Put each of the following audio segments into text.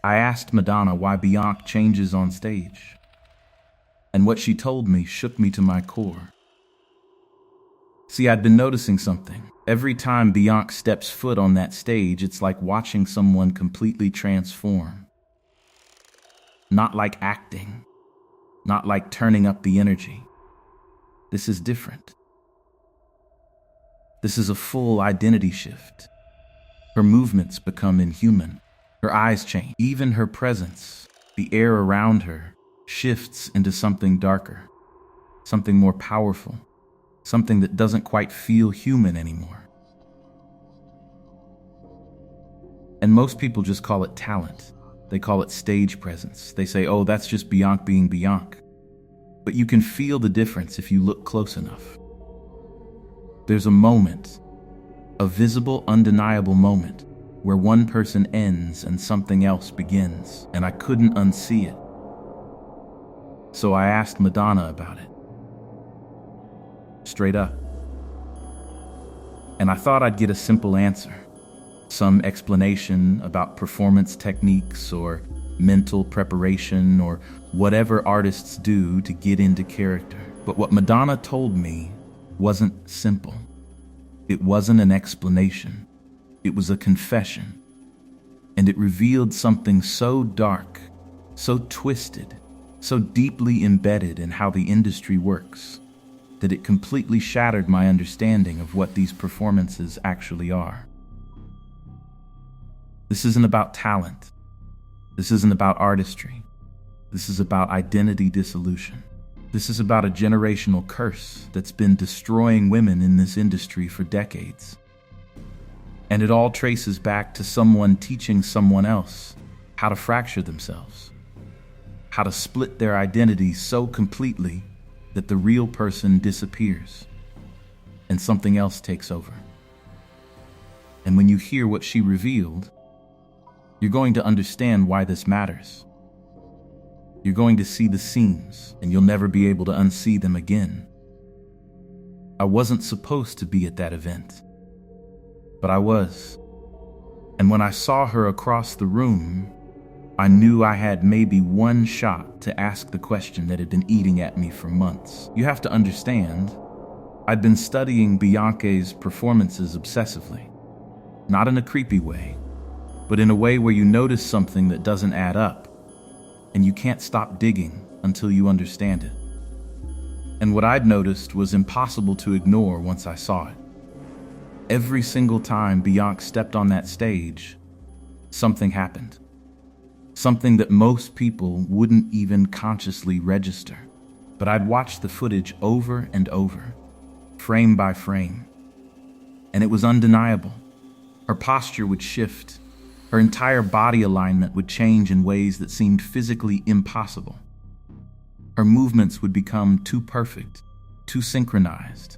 I asked Madonna why Beyoncé changes on stage, and what she told me shook me to my core. See, I'd been noticing something. Every time Beyoncé steps foot on that stage, it's like watching someone completely transform. Not like acting, not like turning up the energy. This is different. This is a full identity shift. Her movements become inhuman. Her eyes change. Even her presence, the air around her, shifts into something darker, something more powerful, something that doesn't quite feel human anymore. And most people just call it talent. They call it stage presence. They say, oh, that's just Beyoncé being Beyoncé. But you can feel the difference if you look close enough. There's a moment, a visible, undeniable moment, where one person ends and something else begins, and I couldn't unsee it. So I asked Madonna about it. Straight up. And I thought I'd get a simple answer. Some explanation about performance techniques or mental preparation or whatever artists do to get into character. But what Madonna told me wasn't simple. It wasn't an explanation. It was a confession. And it revealed something so dark, so twisted, so deeply embedded in how the industry works, that it completely shattered my understanding of what these performances actually are. This isn't about talent. This isn't about artistry. This is about identity dissolution. This is about a generational curse that's been destroying women in this industry for decades. And it all traces back to someone teaching someone else how to fracture themselves, how to split their identity so completely that the real person disappears and something else takes over. And when you hear what she revealed, you're going to understand why this matters. You're going to see the seams, and you'll never be able to unsee them again. I wasn't supposed to be at that event, but I was. And when I saw her across the room, I knew I had maybe one shot to ask the question that had been eating at me for months. You have to understand, I'd been studying Beyoncé's performances obsessively. Not in a creepy way, but in a way where you notice something that doesn't add up, and you can't stop digging until you understand it. And what I'd noticed was impossible to ignore once I saw it. Every single time Beyoncé stepped on that stage, something happened. Something that most people wouldn't even consciously register. But I'd watched the footage over and over, frame by frame, and it was undeniable. Her posture would shift. Her entire body alignment would change in ways that seemed physically impossible. Her movements would become too perfect, too synchronized,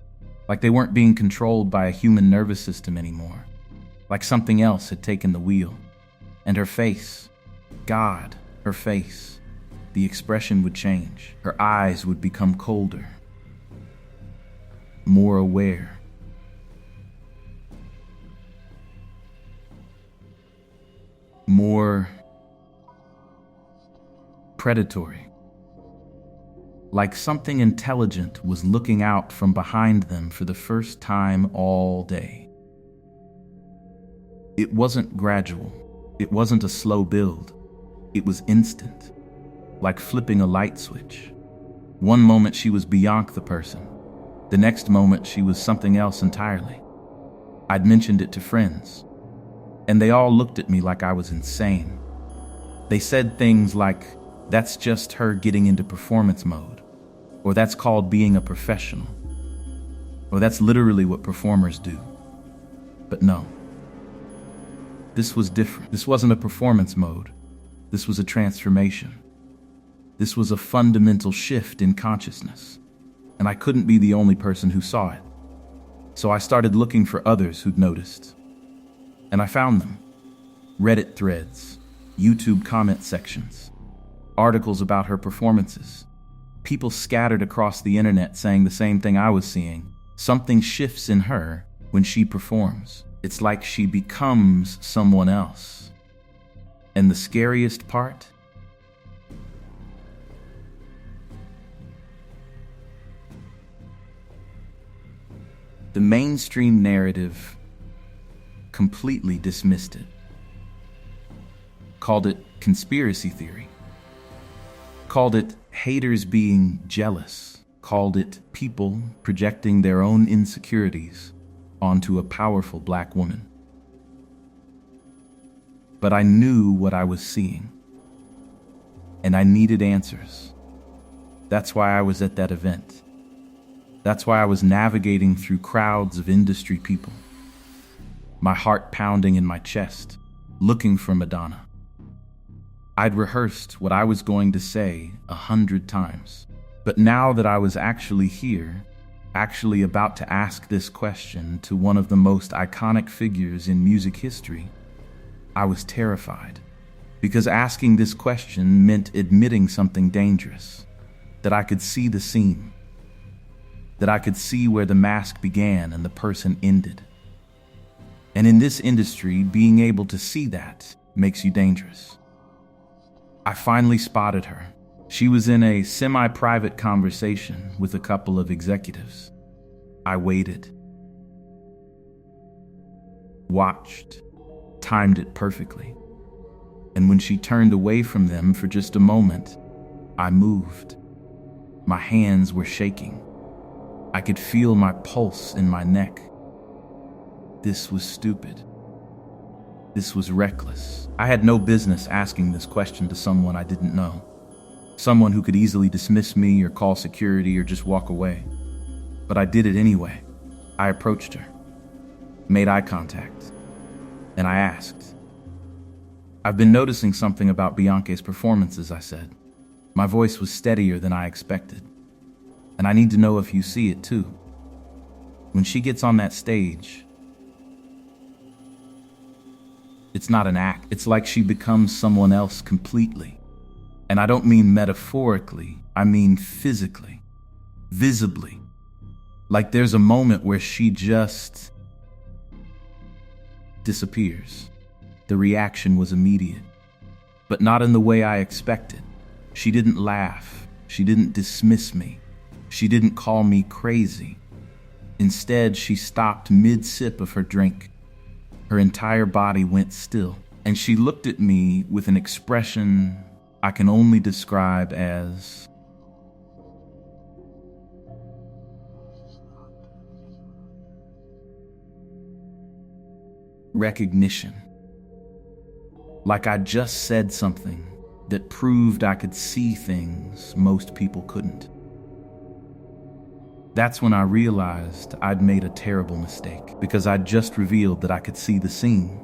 like they weren't being controlled by a human nervous system anymore, like something else had taken the wheel. And her face, God, her face, the expression would change. Her eyes would become colder, more aware. More predatory. Like something intelligent was looking out from behind them for the first time all day. It wasn't gradual. It wasn't a slow build. It was instant, like flipping a light switch. One moment she was Beyoncé the person. The next moment she was something else entirely. I'd mentioned it to friends, and they all looked at me like I was insane. They said things like, that's just her getting into performance mode, or that's called being a professional, or that's literally what performers do. But no, this was different. This wasn't a performance mode. This was a transformation. This was a fundamental shift in consciousness, and I couldn't be the only person who saw it. So I started looking for others who'd noticed. And I found them. Reddit threads, YouTube comment sections, articles about her performances. People scattered across the internet saying the same thing I was seeing. Something shifts in her when she performs. It's like she becomes someone else. And the scariest part? The mainstream narrative completely dismissed it, called it conspiracy theory, called it haters being jealous, called it people projecting their own insecurities onto a powerful black woman. But I knew what I was seeing, and I needed answers. That's why I was at that event. That's why I was navigating through crowds of industry people, my heart pounding in my chest, looking for Madonna. I'd rehearsed what I was going to say 100 times, but now that I was actually here, actually about to ask this question to one of the most iconic figures in music history, I was terrified, because asking this question meant admitting something dangerous, that I could see the seam, that I could see where the mask began and the person ended. And in this industry, being able to see that makes you dangerous. I finally spotted her. She was in a semi-private conversation with a couple of executives. I waited, watched, timed it perfectly. And when she turned away from them for just a moment, I moved. My hands were shaking. I could feel my pulse in my neck. This was stupid. This was reckless. I had no business asking this question to someone I didn't know. Someone who could easily dismiss me or call security or just walk away. But I did it anyway. I approached her, made eye contact, and I asked. "I've been noticing something about Beyoncé's performances," I said. My voice was steadier than I expected. "And I need to know if you see it too. When she gets on that stage, it's not an act. It's like she becomes someone else completely. And I don't mean metaphorically, I mean physically, visibly. Like there's a moment where she just disappears." The reaction was immediate, but not in the way I expected. She didn't laugh. She didn't dismiss me. She didn't call me crazy. Instead, she stopped mid-sip of her drink. Her entire body went still, and she looked at me with an expression I can only describe as recognition. Like I just said something that proved I could see things most people couldn't. That's when I realized I'd made a terrible mistake, because I'd just revealed that I could see the scene.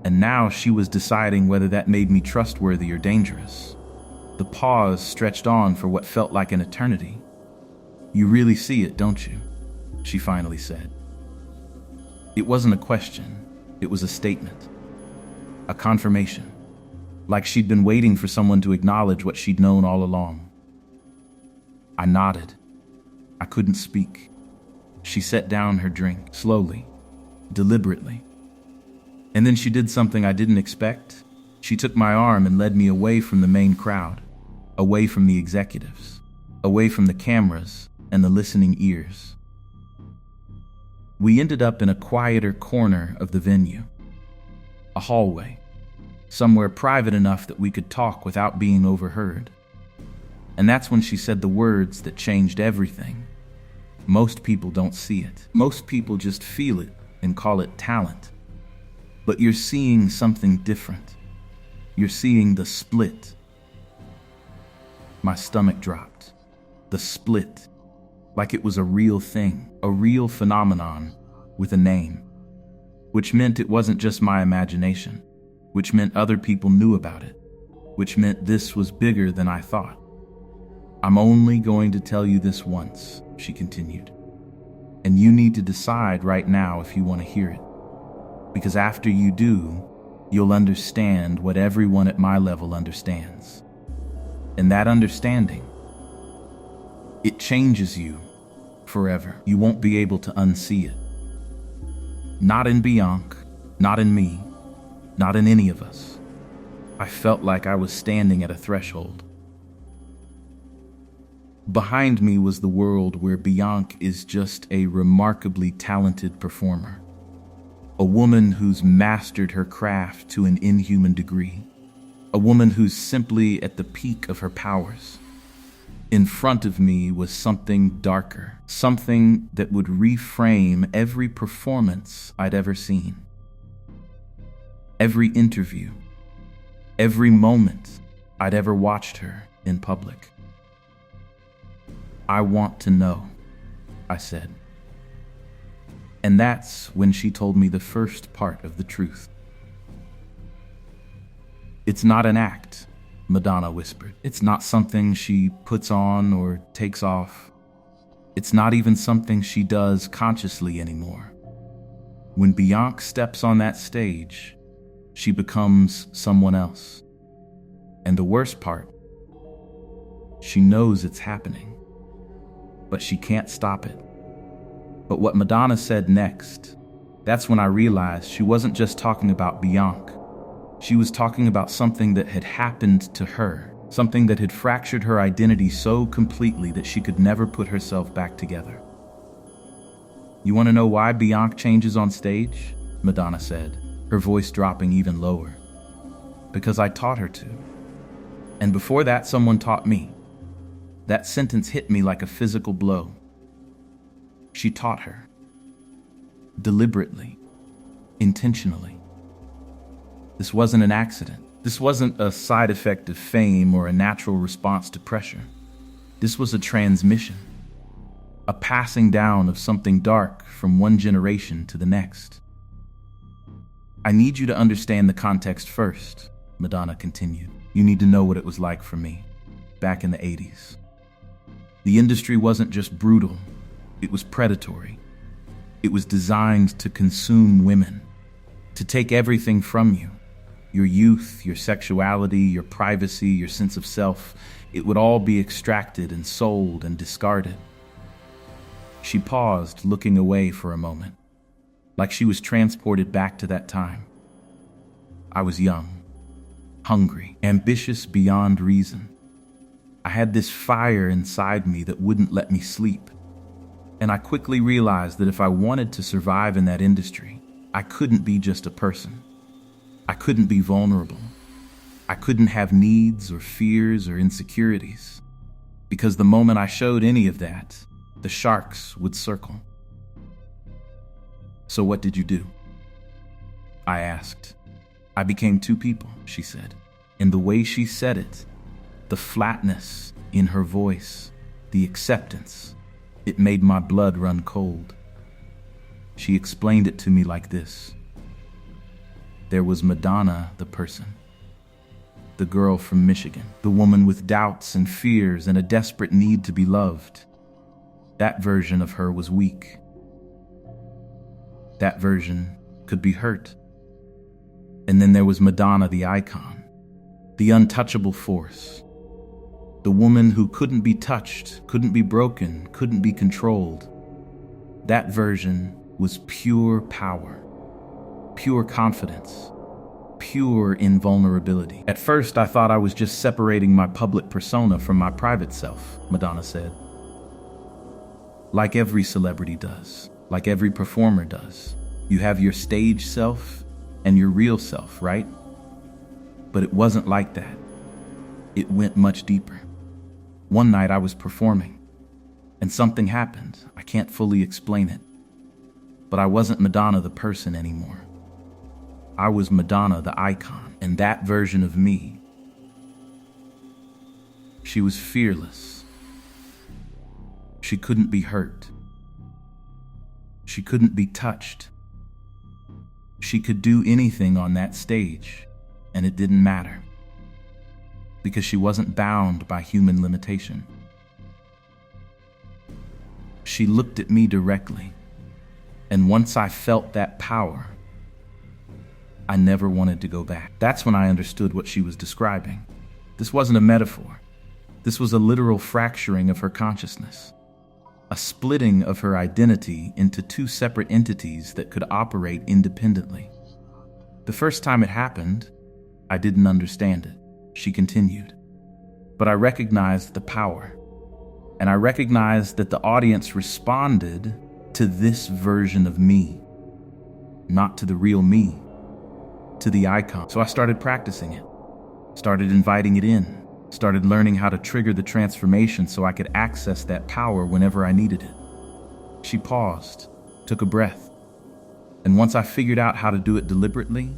And now she was deciding whether that made me trustworthy or dangerous. The pause stretched on for what felt like an eternity. "You really see it, don't you?" she finally said. It wasn't a question, it was a statement. A confirmation. Like she'd been waiting for someone to acknowledge what she'd known all along. I nodded. I couldn't speak. She set down her drink, slowly, deliberately. And then she did something I didn't expect. She took my arm and led me away from the main crowd, away from the executives, away from the cameras and the listening ears. We ended up in a quieter corner of the venue, a hallway, somewhere private enough that we could talk without being overheard. And that's when she said the words that changed everything. Most people don't see it. Most people just feel it and call it talent. But you're seeing something different. You're seeing the split. My stomach dropped. The split. Like it was a real thing, a real phenomenon with a name. Which meant it wasn't just my imagination. Which meant other people knew about it. Which meant this was bigger than I thought. "I'm only going to tell you this once," she continued. "And you need to decide right now if you want to hear it. Because after you do, you'll understand what everyone at my level understands. And that understanding, it changes you forever. You won't be able to unsee it. Not in Beyoncé, not in me, not in any of us. I felt like I was standing at a threshold. Behind me was the world where Beyoncé is just a remarkably talented performer, a woman who's mastered her craft to an inhuman degree, a woman who's simply at the peak of her powers. In front of me was something darker, something that would reframe every performance I'd ever seen. Every interview, every moment I'd ever watched her in public. "I want to know," I said. And that's when she told me the first part of the truth. "It's not an act," Madonna whispered. "It's not something she puts on or takes off. It's not even something she does consciously anymore. When Beyoncé steps on that stage, she becomes someone else. And the worst part, she knows it's happening, but she can't stop it." But what Madonna said next, that's when I realized she wasn't just talking about Beyoncé. She was talking about something that had happened to her, something that had fractured her identity so completely that she could never put herself back together. "You want to know why Beyoncé changes on stage?" Madonna said, her voice dropping even lower. "Because I taught her to. And before that, someone taught me." That sentence hit me like a physical blow. She taught her. Deliberately. Intentionally. This wasn't an accident. This wasn't a side effect of fame or a natural response to pressure. This was a transmission. A passing down of something dark from one generation to the next. "I need you to understand the context first," Madonna continued. "You need to know what it was like for me, back in the 80s. The industry wasn't just brutal, it was predatory. It was designed to consume women, to take everything from you. Your youth, your sexuality, your privacy, your sense of self. It would all be extracted and sold and discarded." She paused, looking away for a moment, like she was transported back to that time. I was young, hungry, ambitious beyond reason. I had this fire inside me that wouldn't let me sleep. And I quickly realized that if I wanted to survive in that industry, I couldn't be just a person. I couldn't be vulnerable. I couldn't have needs or fears or insecurities. Because the moment I showed any of that, the sharks would circle. "So what did you do?" I asked. "I became two people," she said. And the way she said it, the flatness in her voice, the acceptance, it made my blood run cold. She explained it to me like this. There was Madonna, the person. The girl from Michigan. The woman with doubts and fears and a desperate need to be loved. That version of her was weak. That version could be hurt. And then there was Madonna, the icon. The untouchable force. The woman who couldn't be touched, couldn't be broken, couldn't be controlled. That version was pure power, pure confidence, pure invulnerability. At first, I thought I was just separating my public persona from my private self, Madonna said. Like every celebrity does, like every performer does. You have your stage self and your real self, right? But it wasn't like that. It went much deeper. One night I was performing, and something happened. I can't fully explain it. But I wasn't Madonna the person anymore. I was Madonna the icon, and that version of me. She was fearless. She couldn't be hurt. She couldn't be touched. She could do anything on that stage, and it didn't matter. Because she wasn't bound by human limitation. She looked at me directly, and once I felt that power, I never wanted to go back. That's when I understood what she was describing. This wasn't a metaphor. This was a literal fracturing of her consciousness, a splitting of her identity into two separate entities that could operate independently. The first time it happened, I didn't understand it. She continued. But I recognized the power. And I recognized that the audience responded to this version of me, not to the real me, to the icon. So I started practicing it, started inviting it in, started learning how to trigger the transformation so I could access that power whenever I needed it. She paused, took a breath, and once I figured out how to do it deliberately,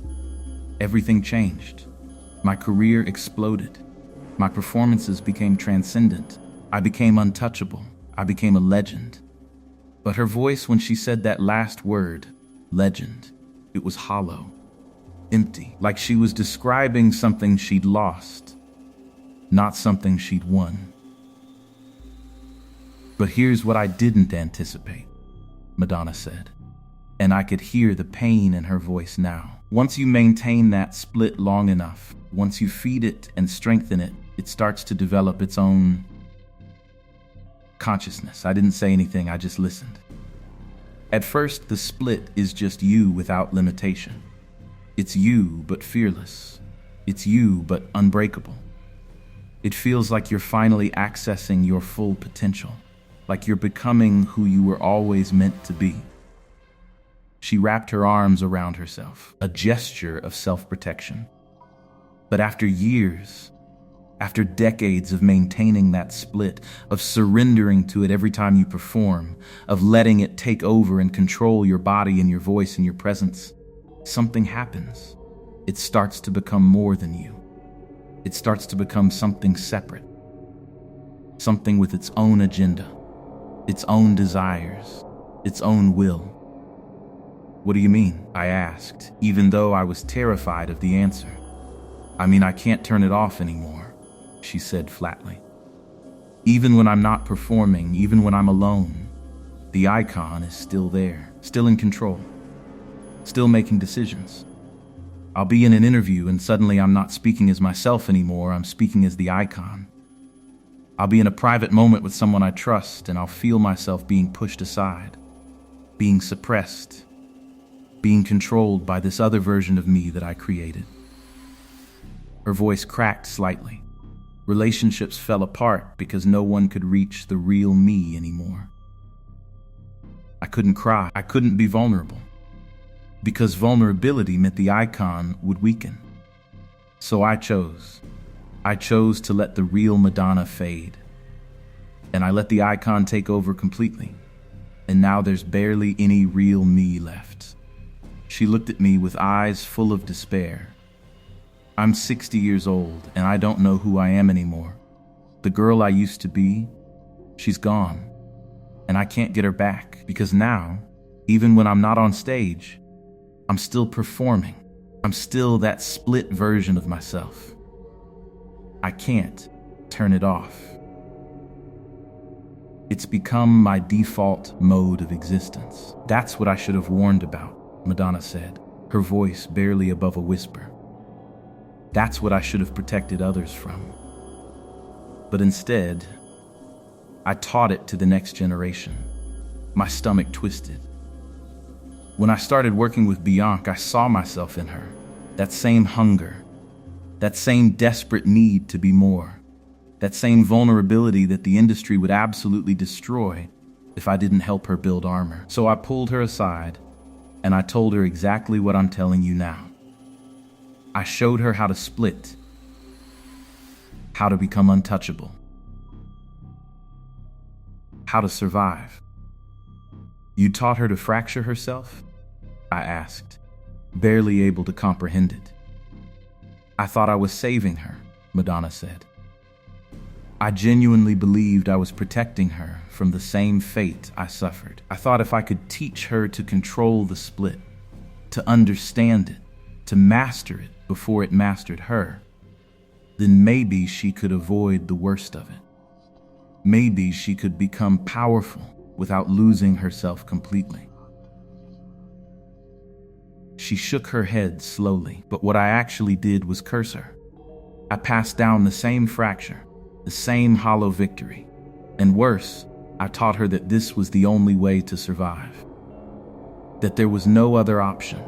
everything changed. My career exploded. My performances became transcendent. I became untouchable. I became a legend. But her voice, when she said that last word, legend, it was hollow, empty, like she was describing something she'd lost, not something she'd won. But here's what I didn't anticipate, Madonna said, and I could hear the pain in her voice now. Once you maintain that split long enough, once you feed it and strengthen it, it starts to develop its own consciousness. I didn't say anything, I just listened. At first, the split is just you without limitation. It's you, but fearless. It's you, but unbreakable. It feels like you're finally accessing your full potential, like you're becoming who you were always meant to be. She wrapped her arms around herself, a gesture of self-protection. But after years, after decades of maintaining that split, of surrendering to it every time you perform, of letting it take over and control your body and your voice and your presence, something happens. It starts to become more than you. It starts to become something separate, something with its own agenda, its own desires, its own will. What do you mean? I asked, even though I was terrified of the answer. I mean, I can't turn it off anymore, she said flatly. Even when I'm not performing, even when I'm alone, the icon is still there, still in control, still making decisions. I'll be in an interview and suddenly I'm not speaking as myself anymore, I'm speaking as the icon. I'll be in a private moment with someone I trust and I'll feel myself being pushed aside, being suppressed, being controlled by this other version of me that I created. Her voice cracked slightly. Relationships fell apart because no one could reach the real me anymore. I couldn't cry. I couldn't be vulnerable. Because vulnerability meant the icon would weaken. So I chose. I chose to let the real Madonna fade. And I let the icon take over completely. And now there's barely any real me left. She looked at me with eyes full of despair. I'm 60 years old, and I don't know who I am anymore. The girl I used to be, she's gone. And I can't get her back, because now, even when I'm not on stage, I'm still performing. I'm still that split version of myself. I can't turn it off. It's become my default mode of existence. That's what I should have warned about, Madonna said, her voice barely above a whisper. That's what I should have protected others from. But instead, I taught it to the next generation. My stomach twisted. When I started working with Beyoncé, I saw myself in her. That same hunger, that same desperate need to be more, that same vulnerability that the industry would absolutely destroy if I didn't help her build armor. So I pulled her aside and I told her exactly what I'm telling you now. I showed her how to split, how to become untouchable, how to survive. You taught her to fracture herself? I asked, barely able to comprehend it. I thought I was saving her, Madonna said. I genuinely believed I was protecting her from the same fate I suffered. I thought if I could teach her to control the split, to understand it, to master it before it mastered her, then maybe she could avoid the worst of it. Maybe she could become powerful without losing herself completely. She shook her head slowly, but what I actually did was curse her. I passed down the same fracture, the same hollow victory. And worse, I taught her that this was the only way to survive. That there was no other option.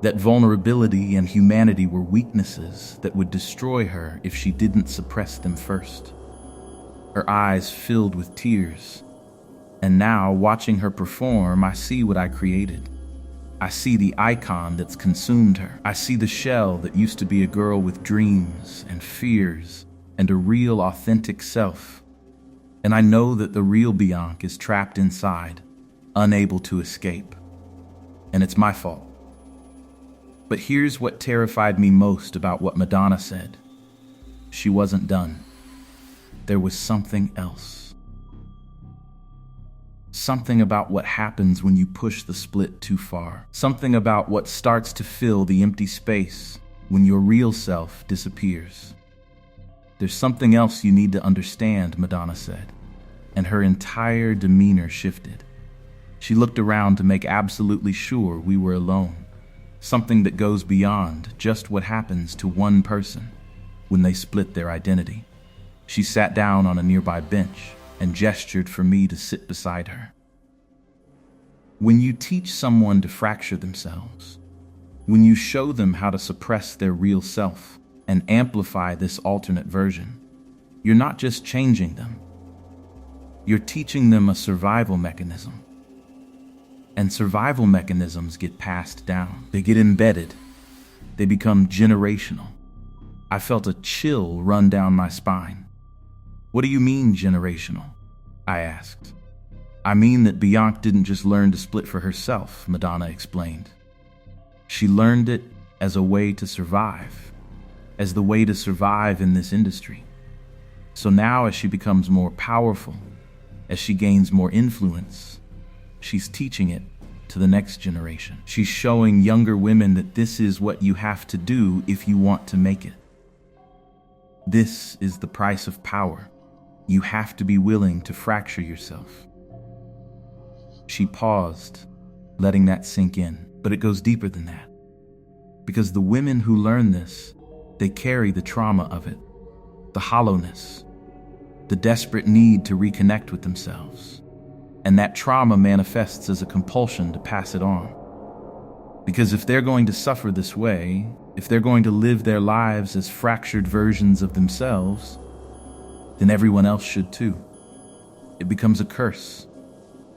that vulnerability and humanity were weaknesses that would destroy her if she didn't suppress them first. Her eyes filled with tears, and now, watching her perform, I see what I created. I see the icon that's consumed her. I see the shell that used to be a girl with dreams and fears and a real, authentic self. And I know that the real Beyoncé is trapped inside, unable to escape. And it's my fault. But here's what terrified me most about what Madonna said. She wasn't done. There was something else. Something about what happens when you push the split too far. Something about what starts to fill the empty space when your real self disappears. There's something else you need to understand, Madonna said, and her entire demeanor shifted. She looked around to make absolutely sure we were alone. Something that goes beyond just what happens to one person when they split their identity. She sat down on a nearby bench and gestured for me to sit beside her. When you teach someone to fracture themselves, when you show them how to suppress their real self and amplify this alternate version, you're not just changing them. You're teaching them a survival mechanism. And survival mechanisms get passed down. They get embedded. They become generational. I felt a chill run down my spine. What do you mean generational? I asked. I mean that Beyoncé didn't just learn to split for herself, Madonna explained. She learned it as a way to survive, as the way to survive in this industry. So now as she becomes more powerful, as she gains more influence, she's teaching it to the next generation. She's showing younger women that this is what you have to do if you want to make it. This is the price of power. You have to be willing to fracture yourself. She paused, letting that sink in. But it goes deeper than that. Because the women who learn this, they carry the trauma of it, the hollowness, the desperate need to reconnect with themselves. And that trauma manifests as a compulsion to pass it on. Because if they're going to suffer this way, if they're going to live their lives as fractured versions of themselves, then everyone else should too. It becomes a curse,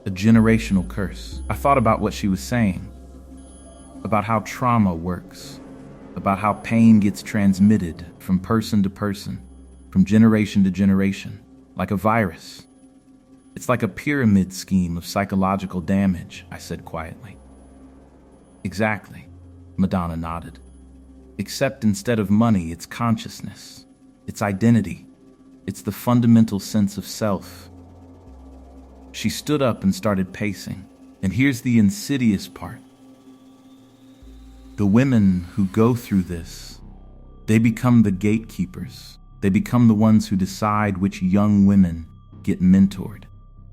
a generational curse. I thought about what she was saying, about how trauma works, about how pain gets transmitted from person to person, from generation to generation, like a virus. It's like a pyramid scheme of psychological damage, I said quietly. Exactly, Madonna nodded. Except instead of money, it's consciousness, it's identity, it's the fundamental sense of self. She stood up and started pacing. And here's the insidious part. The women who go through this, they become the gatekeepers. They become the ones who decide which young women get mentored,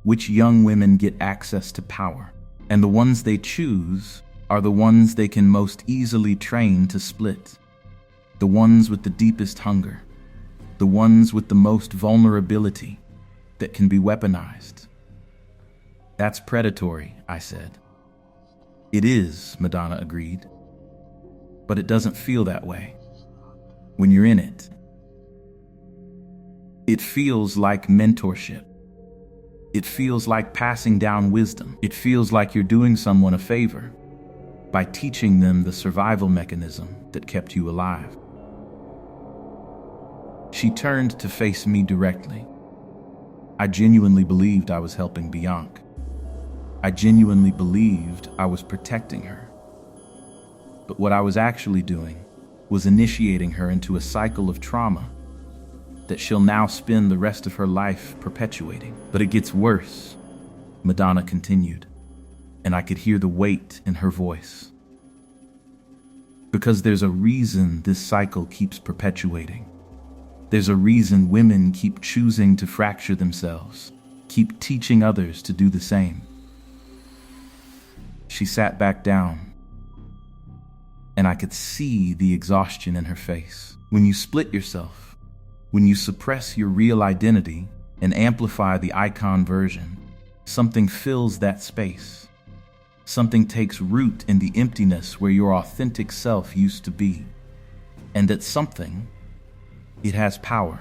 which young women get access to power. And the ones they choose are the ones they can most easily train to split. The ones with the deepest hunger. The ones with the most vulnerability that can be weaponized. That's predatory, I said. It is, Madonna agreed. But it doesn't feel that way when you're in it. It feels like mentorship. It feels like passing down wisdom. It feels like you're doing someone a favor by teaching them the survival mechanism that kept you alive. She turned to face me directly. I genuinely believed I was helping Beyoncé. I genuinely believed I was protecting her. But what I was actually doing was initiating her into a cycle of trauma that she'll now spend the rest of her life perpetuating. But it gets worse, Madonna continued, and I could hear the weight in her voice. Because there's a reason this cycle keeps perpetuating. There's a reason women keep choosing to fracture themselves, keep teaching others to do the same. She sat back down, and I could see the exhaustion in her face. When you split yourself, when you suppress your real identity and amplify the icon version, something fills that space. Something takes root in the emptiness where your authentic self used to be. And that something, it has power,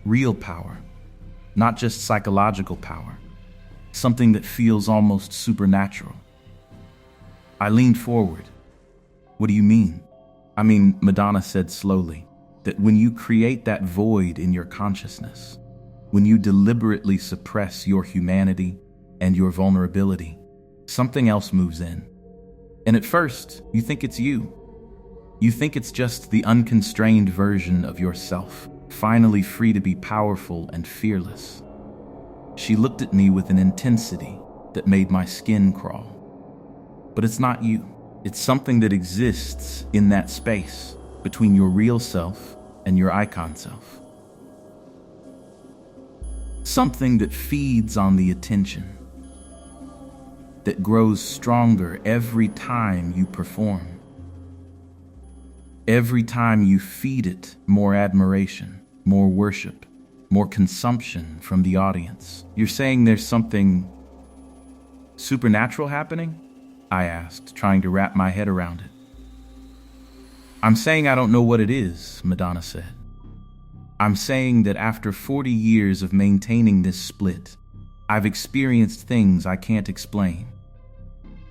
real power, not just psychological power, something that feels almost supernatural. I leaned forward. What do you mean? Madonna said slowly, that when you create that void in your consciousness, when you deliberately suppress your humanity and your vulnerability, something else moves in. And at first, you think it's you. You think it's just the unconstrained version of yourself, finally free to be powerful and fearless. She looked at me with an intensity that made my skin crawl. But it's not you. It's something that exists in that space between your real self and your icon self. Something that feeds on the attention, that grows stronger every time you perform. Every time you feed it more admiration, more worship, more consumption from the audience. You're saying there's something supernatural happening? I asked, trying to wrap my head around it. I'm saying I don't know what it is, Madonna said. I'm saying that after 40 years of maintaining this split, I've experienced things I can't explain.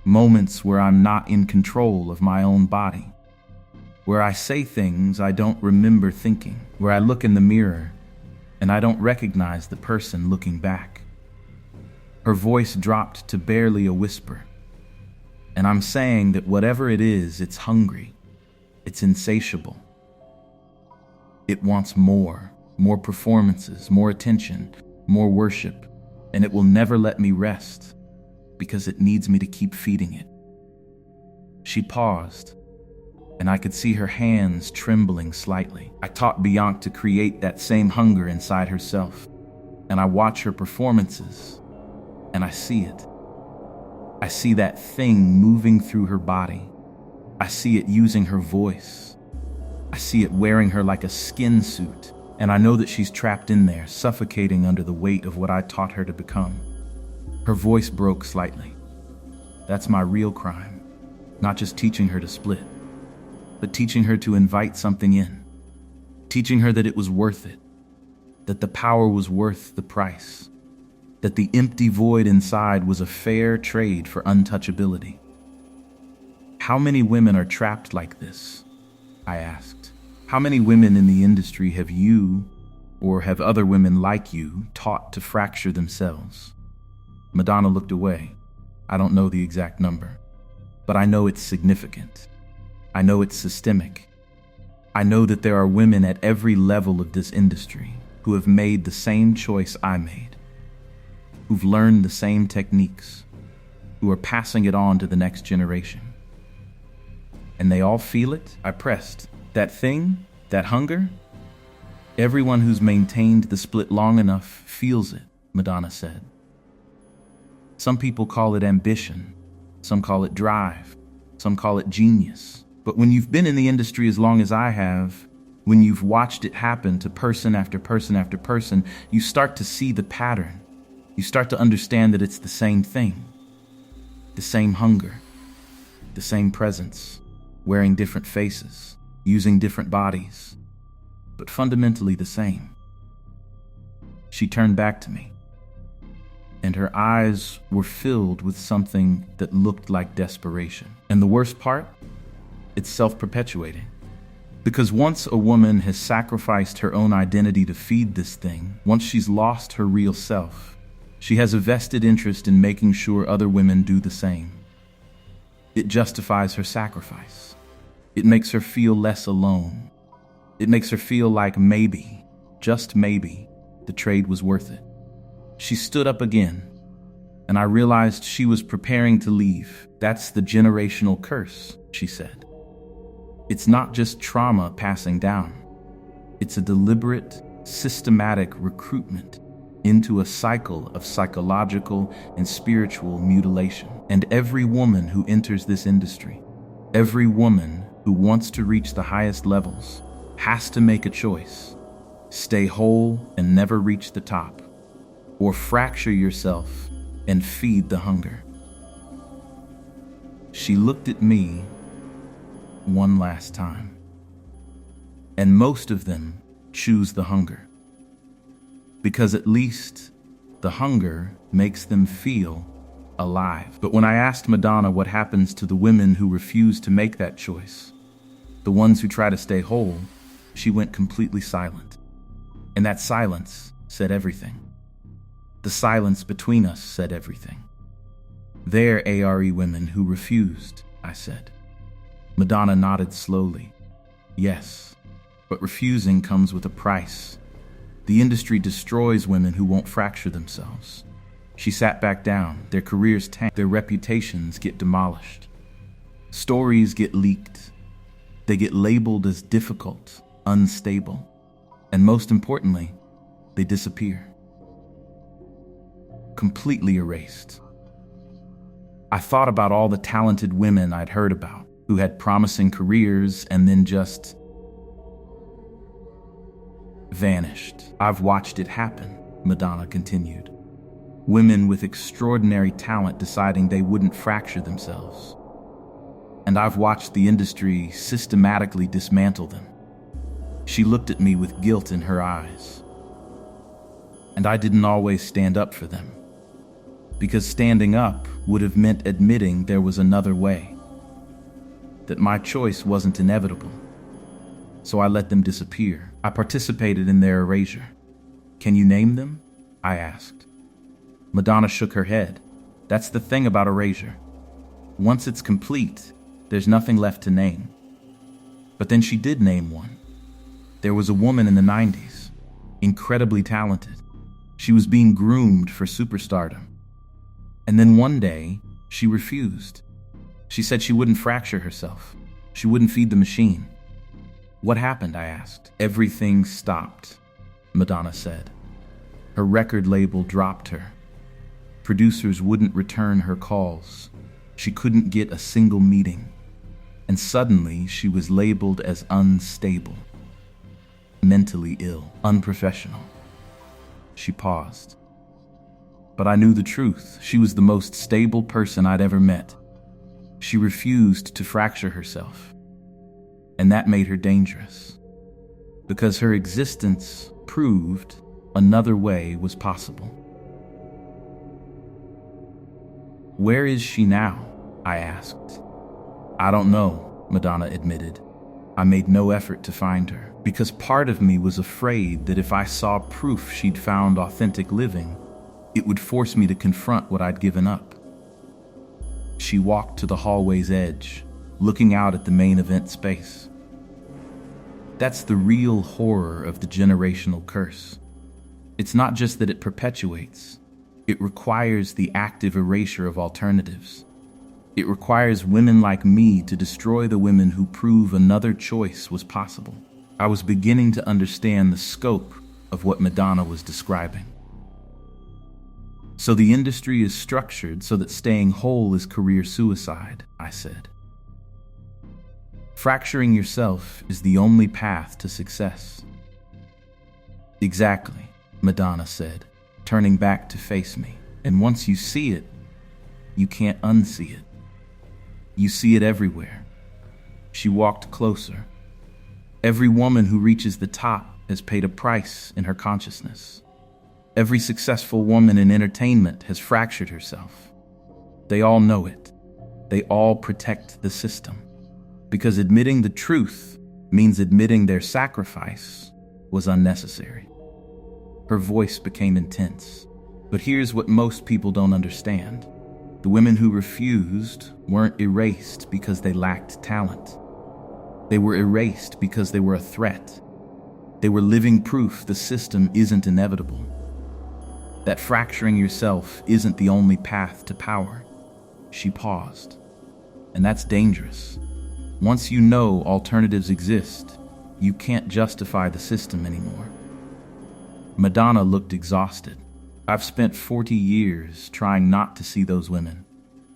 Moments where I'm not in control of my own body. Where I say things I don't remember thinking. Where I look in the mirror and I don't recognize the person looking back. Her voice dropped to barely a whisper. And I'm saying that whatever it is, it's hungry. It's insatiable. It wants more performances, more attention, more worship, and it will never let me rest because it needs me to keep feeding it. She paused, and I could see her hands trembling slightly. I taught Beyoncé to create that same hunger inside herself, and I watch her performances, and I see it. I see that thing moving through her body. I see it using her voice. I see it wearing her like a skin suit, and I know that she's trapped in there, suffocating under the weight of what I taught her to become. Her voice broke slightly. That's my real crime. Not just teaching her to split, but teaching her to invite something in. Teaching her that it was worth it. That the power was worth the price. That the empty void inside was a fair trade for untouchability. How many women are trapped like this? I asked. How many women in the industry have you, or have other women like you, taught to fracture themselves? Madonna looked away. I don't know the exact number, but I know it's significant. I know it's systemic. I know that there are women at every level of this industry who have made the same choice I made, who've learned the same techniques, who are passing it on to the next generation. And they all feel it? I pressed. That thing, that hunger? Everyone who's maintained the split long enough feels it, Madonna said. Some people call it ambition. Some call it drive. Some call it genius. But when you've been in the industry as long as I have, when you've watched it happen to person after person after person, you start to see the pattern. You start to understand that it's the same thing. The same hunger. The same presence. Wearing different faces. Using different bodies. But fundamentally the same. She turned back to me, and her eyes were filled with something that looked like desperation. And the worst part? It's self-perpetuating. Because once a woman has sacrificed her own identity to feed this thing, once she's lost her real self, she has a vested interest in making sure other women do the same. It justifies her sacrifice. It makes her feel less alone. It makes her feel like maybe, just maybe, the trade was worth it. She stood up again, and I realized she was preparing to leave. That's the generational curse, she said. It's not just trauma passing down. It's a deliberate, systematic recruitment into a cycle of psychological and spiritual mutilation. And every woman who enters this industry, every woman who wants to reach the highest levels, has to make a choice. Stay whole and never reach the top, or fracture yourself and feed the hunger. She looked at me one last time. And most of them choose the hunger. Because at least the hunger makes them feel alive. But when I asked Madonna what happens to the women who refuse to make that choice, the ones who try to stay whole, she went completely silent. And that silence said everything. The silence between us said everything. They're ARE women who refused, I said. Madonna nodded slowly. Yes, but refusing comes with a price. The industry destroys women who won't fracture themselves. She sat back down. Their careers tank. Their reputations get demolished. Stories get leaked. They get labeled as difficult, unstable, and most importantly, they disappear. Completely erased. I thought about all the talented women I'd heard about, who had promising careers and then just vanished. I've watched it happen, Madonna continued. Women with extraordinary talent deciding they wouldn't fracture themselves. And I've watched the industry systematically dismantle them. She looked at me with guilt in her eyes. And I didn't always stand up for them. Because standing up would have meant admitting there was another way. That my choice wasn't inevitable. So I let them disappear. I participated in their erasure. Can you name them? I asked. Madonna shook her head. That's the thing about erasure. Once it's complete, there's nothing left to name. But then she did name one. There was a woman in the 90s, incredibly talented. She was being groomed for superstardom. And then one day, she refused. She said she wouldn't fracture herself. She wouldn't feed the machine. What happened? I asked. Everything stopped, Madonna said. Her record label dropped her. Producers wouldn't return her calls. She couldn't get a single meeting. And suddenly, she was labeled as unstable, mentally ill, unprofessional. She paused. But I knew the truth. She was the most stable person I'd ever met. She refused to fracture herself. And that made her dangerous. Because her existence proved another way was possible. Where is she now? I asked. I don't know, Madonna admitted. I made no effort to find her, because part of me was afraid that if I saw proof she'd found authentic living, it would force me to confront what I'd given up. She walked to the hallway's edge, looking out at the main event space. That's the real horror of the generational curse. It's not just that it perpetuates, it requires the active erasure of alternatives. It requires women like me to destroy the women who prove another choice was possible. I was beginning to understand the scope of what Madonna was describing. So the industry is structured so that staying whole is career suicide, I said. Fracturing yourself is the only path to success. Exactly, Madonna said, turning back to face me. And once you see it, you can't unsee it. You see it everywhere. She walked closer. Every woman who reaches the top has paid a price in her consciousness. Every successful woman in entertainment has fractured herself. They all know it. They all protect the system. Because admitting the truth means admitting their sacrifice was unnecessary. Her voice became intense. But here's what most people don't understand. The women who refused weren't erased because they lacked talent. They were erased because they were a threat. They were living proof the system isn't inevitable. That fracturing yourself isn't the only path to power. She paused. And that's dangerous. Once you know alternatives exist, you can't justify the system anymore. Madonna looked exhausted. I've spent 40 years trying not to see those women,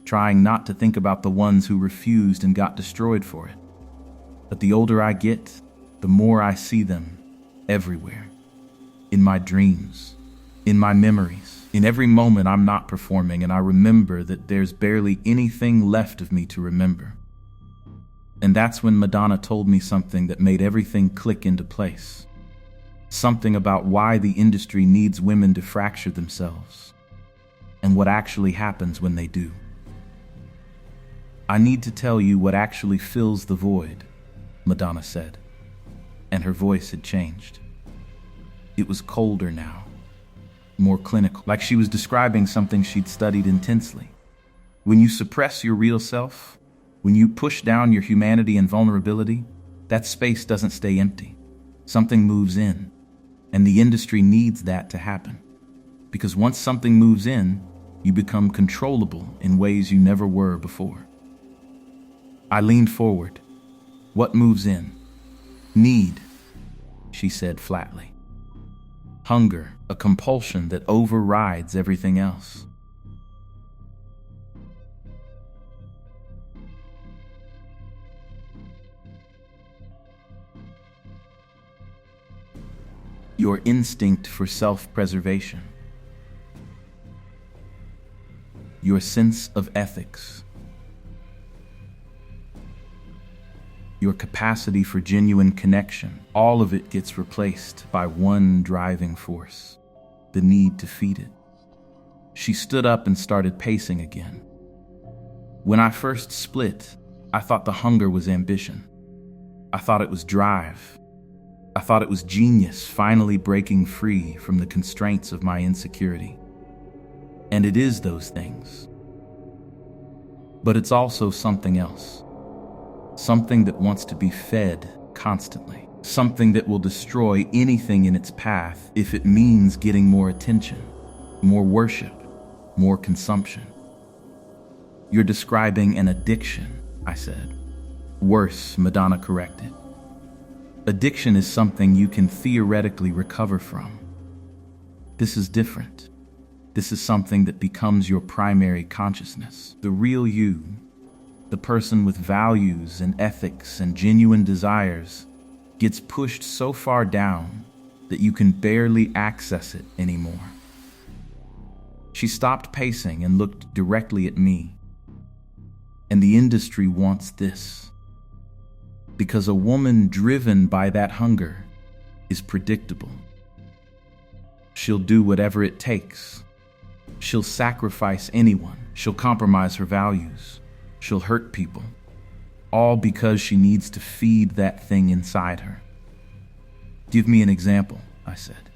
trying not to think about the ones who refused and got destroyed for it. But the older I get, the more I see them everywhere. In my dreams, in my memories, In every moment, I'm not performing, and I remember that there's barely anything left of me to remember. And that's when Madonna told me something that made everything click into place. Something about why the industry needs women to fracture themselves, and what actually happens when they do. "I need to tell you what actually fills the void," Madonna said, and her voice had changed. It was colder now, more clinical, like she was describing something she'd studied intensely. When you suppress your real self, when you push down your humanity and vulnerability, that space doesn't stay empty. Something moves in, and the industry needs that to happen. Because once something moves in, you become controllable in ways you never were before. I leaned forward. "What moves in?" "Need," she said flatly. "Hunger, a compulsion that overrides everything else." Your instinct for self-preservation. Your sense of ethics. Your capacity for genuine connection. All of it gets replaced by one driving force: the need to feed it. She stood up and started pacing again. "When I first split, I thought the hunger was ambition. I thought it was drive. I thought it was genius finally breaking free from the constraints of my insecurity. And it is those things. But it's also something else. Something that wants to be fed constantly. Something that will destroy anything in its path if it means getting more attention, more worship, more consumption." "You're describing an addiction," I said. "Worse," Madonna corrected. "Addiction is something you can theoretically recover from. This is different. This is something that becomes your primary consciousness. The real you, the person with values and ethics and genuine desires, gets pushed so far down that you can barely access it anymore." She stopped pacing and looked directly at me. "And the industry wants this. Because a woman driven by that hunger is predictable. She'll do whatever it takes. She'll sacrifice anyone. She'll compromise her values. She'll hurt people. All because she needs to feed that thing inside her." "Give me an example," I said.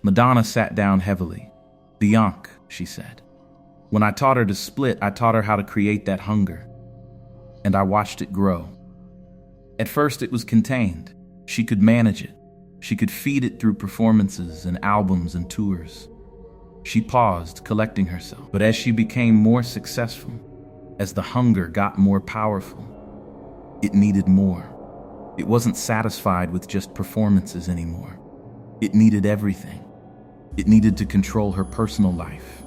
Madonna sat down heavily. "Beyoncé," she said. "When I taught her to split, I taught her how to create that hunger. And I watched it grow. At first it was contained. She could manage it. She could feed it through performances and albums and tours. She paused, collecting herself. But as she became more successful, as the hunger got more powerful, it needed more. It wasn't satisfied with just performances anymore. It needed everything. It needed to control her personal life,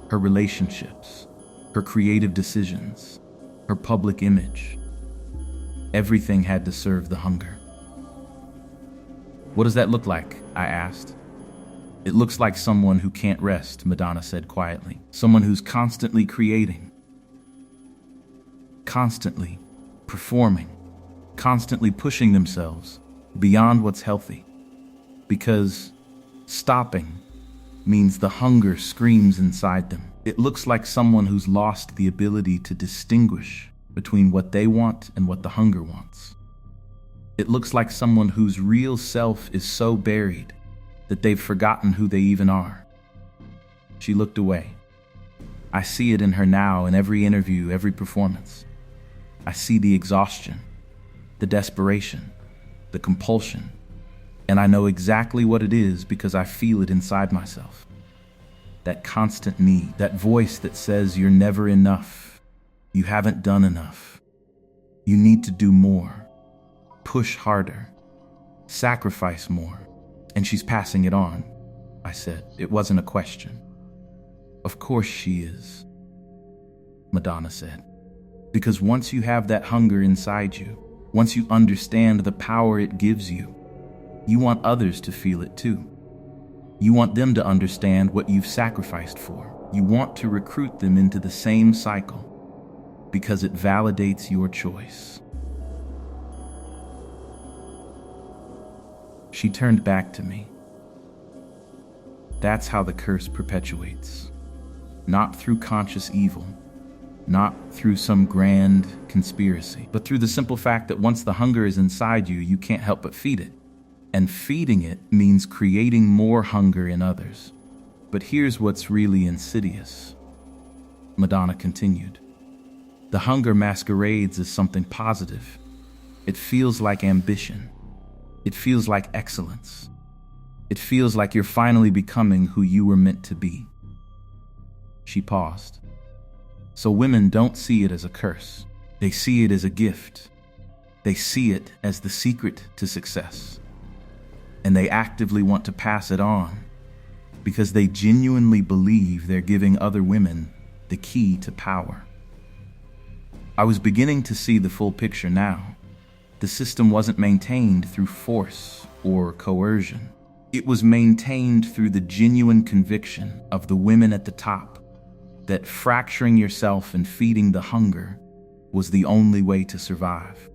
her relationships, her creative decisions, her public image. Everything had to serve the hunger." "What does that look like?" I asked. "It looks like someone who can't rest," Madonna said quietly. "Someone who's constantly creating, constantly performing, constantly pushing themselves beyond what's healthy. Because stopping means the hunger screams inside them. It looks like someone who's lost the ability to distinguish between what they want and what the hunger wants. It looks like someone whose real self is so buried that they've forgotten who they even are." She looked away. "I see it in her now, in every interview, every performance. I see the exhaustion, the desperation, the compulsion, and I know exactly what it is because I feel it inside myself. That constant need, that voice that says you're never enough. You haven't done enough. You need to do more. Push harder. Sacrifice more." "And she's passing it on," I said. It wasn't a question. "Of course she is," Madonna said. "Because once you have that hunger inside you, once you understand the power it gives you, you want others to feel it too. You want them to understand what you've sacrificed for. You want to recruit them into the same cycle because it validates your choice. She turned back to me. That's how the curse perpetuates. Not through conscious evil, not through some grand conspiracy, but through the simple fact that once the hunger is inside you, you can't help but feed it. And feeding it means creating more hunger in others. But here's what's really insidious. Madonna continued. The hunger masquerades as something positive. It feels like ambition. It feels like excellence. It feels like you're finally becoming who you were meant to be. She paused. So women don't see it as a curse. They see it as a gift. They see it as the secret to success. And they actively want to pass it on because they genuinely believe they're giving other women the key to power. I was beginning to see the full picture now. The system wasn't maintained through force or coercion. It was maintained through the genuine conviction of the women at the top that fracturing yourself and feeding the hunger was the only way to survive.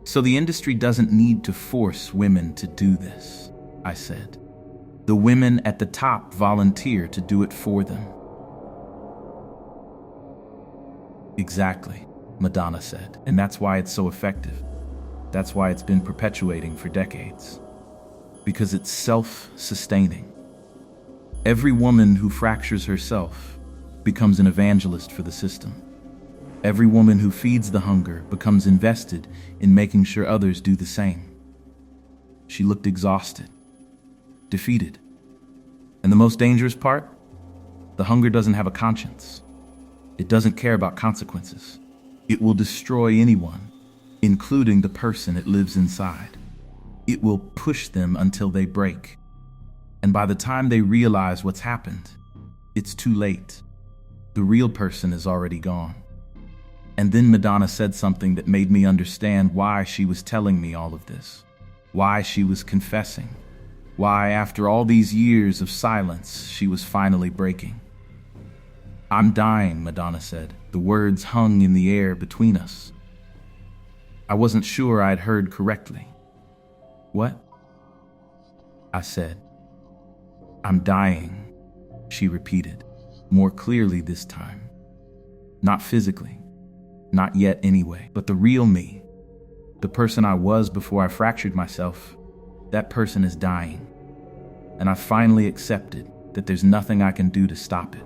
So the industry doesn't need to force women to do this, I said. The women at the top volunteer to do it for them. Exactly, Madonna said, and that's why it's so effective. That's why it's been perpetuating for decades. Because it's self-sustaining. Every woman who fractures herself becomes an evangelist for the system. Every woman who feeds the hunger becomes invested in making sure others do the same. She looked exhausted, defeated. And the most dangerous part? The hunger doesn't have a conscience. It doesn't care about consequences. It will destroy anyone, including the person it lives inside. It will push them until they break. And by the time they realize what's happened, it's too late. The real person is already gone. And then Madonna said something that made me understand why she was telling me all of this. Why she was confessing. Why, after all these years of silence, she was finally breaking. I'm dying, Madonna said. The words hung in the air between us. I wasn't sure I'd heard correctly. What? I said. I'm dying, she repeated, more clearly this time. Not physically. Not yet anyway, but the real me, the person I was before I fractured myself, that person is dying. And I finally accepted that there's nothing I can do to stop it.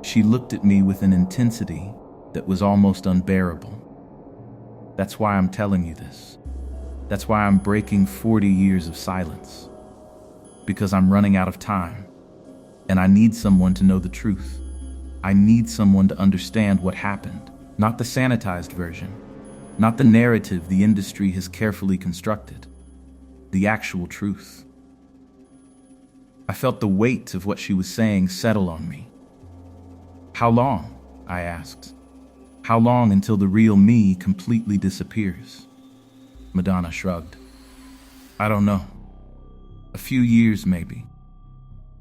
She looked at me with an intensity that was almost unbearable. That's why I'm telling you this. That's why I'm breaking 40 years of silence. Because I'm running out of time. And I need someone to know the truth. I need someone to understand what happened. Not the sanitized version. Not the narrative the industry has carefully constructed. The actual truth. I felt the weight of what she was saying settle on me. How long? I asked. How long until the real me completely disappears? Madonna shrugged. I don't know. A few years, maybe.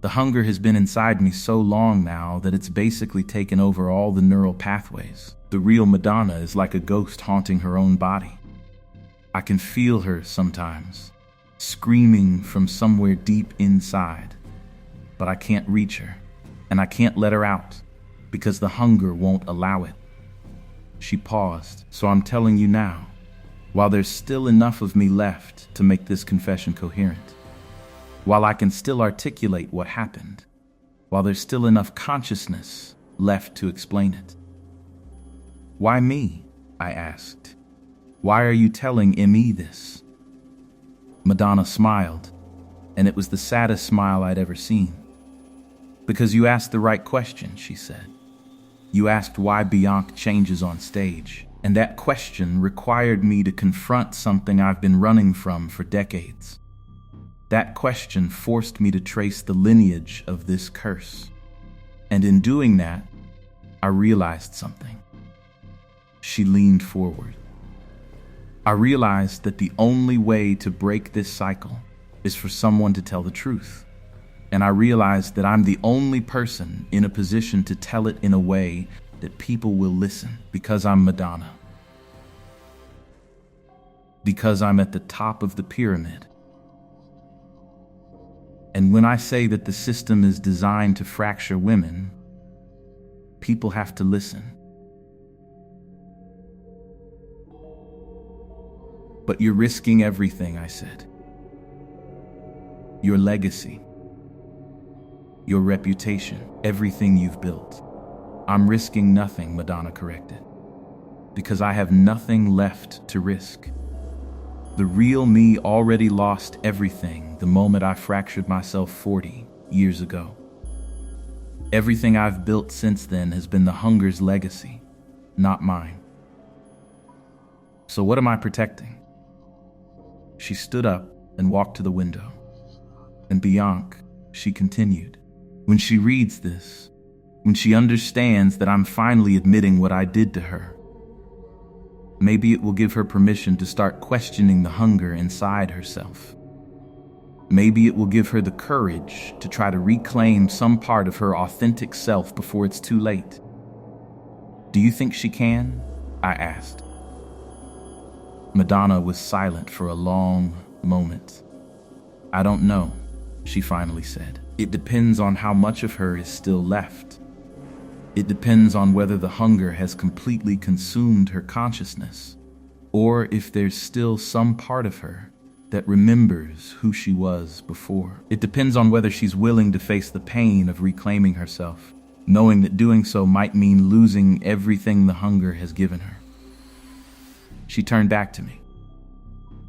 The hunger has been inside me so long now that it's basically taken over all the neural pathways. The real Madonna is like a ghost haunting her own body. I can feel her sometimes, screaming from somewhere deep inside. But I can't reach her, and I can't let her out, because the hunger won't allow it. She paused, so I'm telling you now, while there's still enough of me left to make this confession coherent, while I can still articulate what happened, while there's still enough consciousness left to explain it. Why me? I asked. Why are you telling ME this? Madonna smiled, and it was the saddest smile I'd ever seen. Because you asked the right question, she said. You asked why Beyoncé changes on stage, and that question required me to confront something I've been running from for decades. That question forced me to trace the lineage of this curse. And in doing that, I realized something. She leaned forward. I realized that the only way to break this cycle is for someone to tell the truth. And I realized that I'm the only person in a position to tell it in a way that people will listen, because I'm Madonna. Because I'm at the top of the pyramid. And when I say that the system is designed to fracture women, people have to listen. But you're risking everything, I said. Your legacy, your reputation, everything you've built. I'm risking nothing, Madonna corrected, because I have nothing left to risk. The real me already lost everything the moment I fractured myself 40 years ago. Everything I've built since then has been the hunger's legacy, not mine. So what am I protecting? She stood up and walked to the window. And Bianca, she continued, when she reads this, when she understands that I'm finally admitting what I did to her, maybe it will give her permission to start questioning the hunger inside herself. Maybe it will give her the courage to try to reclaim some part of her authentic self before it's too late. Do you think she can? I asked. Madonna was silent for a long moment. I don't know, she finally said. It depends on how much of her is still left. It depends on whether the hunger has completely consumed her consciousness, or if there's still some part of her that remembers who she was before. It depends on whether she's willing to face the pain of reclaiming herself, knowing that doing so might mean losing everything the hunger has given her. She turned back to me,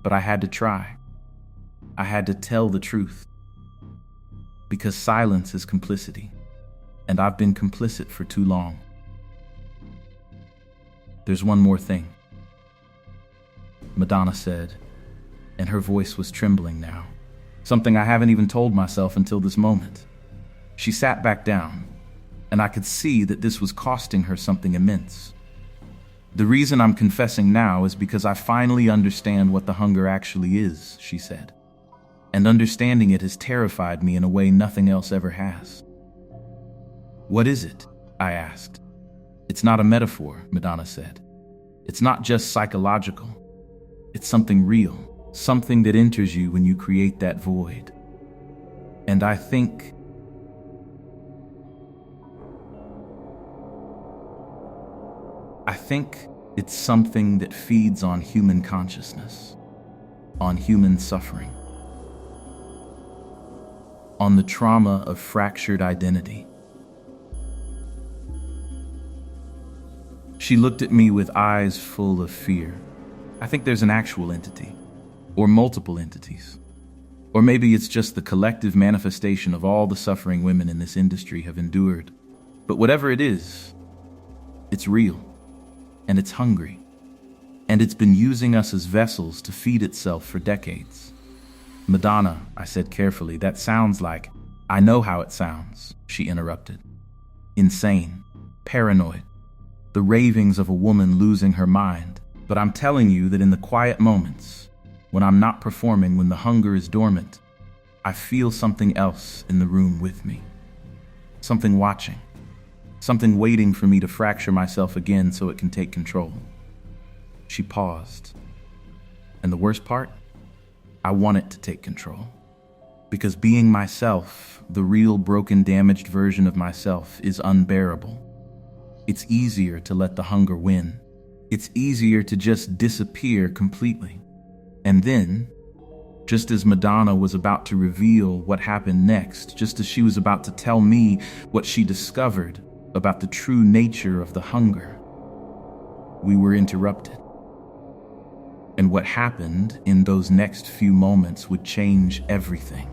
but I had to try. I had to tell the truth, because silence is complicity. And I've been complicit for too long. There's one more thing, Madonna said, and her voice was trembling now. Something I haven't even told myself until this moment. She sat back down, and I could see that this was costing her something immense. The reason I'm confessing now is because I finally understand what the hunger actually is, she said. And understanding it has terrified me in a way nothing else ever has. What is it? I asked. It's not a metaphor, Madonna said. It's not just psychological. It's something real, something that enters you when you create that void. And I think it's something that feeds on human consciousness, on human suffering, on the trauma of fractured identity. She looked at me with eyes full of fear. I think there's an actual entity, or multiple entities. Or maybe it's just the collective manifestation of all the suffering women in this industry have endured. But whatever it is, it's real, and it's hungry, and it's been using us as vessels to feed itself for decades. Madonna, I said carefully, that sounds like, I know how it sounds, she interrupted. Insane, paranoid. The ravings of a woman losing her mind. But I'm telling you that in the quiet moments, when I'm not performing, when the hunger is dormant, I feel something else in the room with me. Something watching. Something waiting for me to fracture myself again so it can take control. She paused. And the worst part? I want it to take control. Because being myself, the real broken, damaged version of myself, is unbearable. It's easier to let the hunger win. It's easier to just disappear completely. And then, just as Madonna was about to reveal what happened next, just as she was about to tell me what she discovered about the true nature of the hunger, we were interrupted. And what happened in those next few moments would change everything.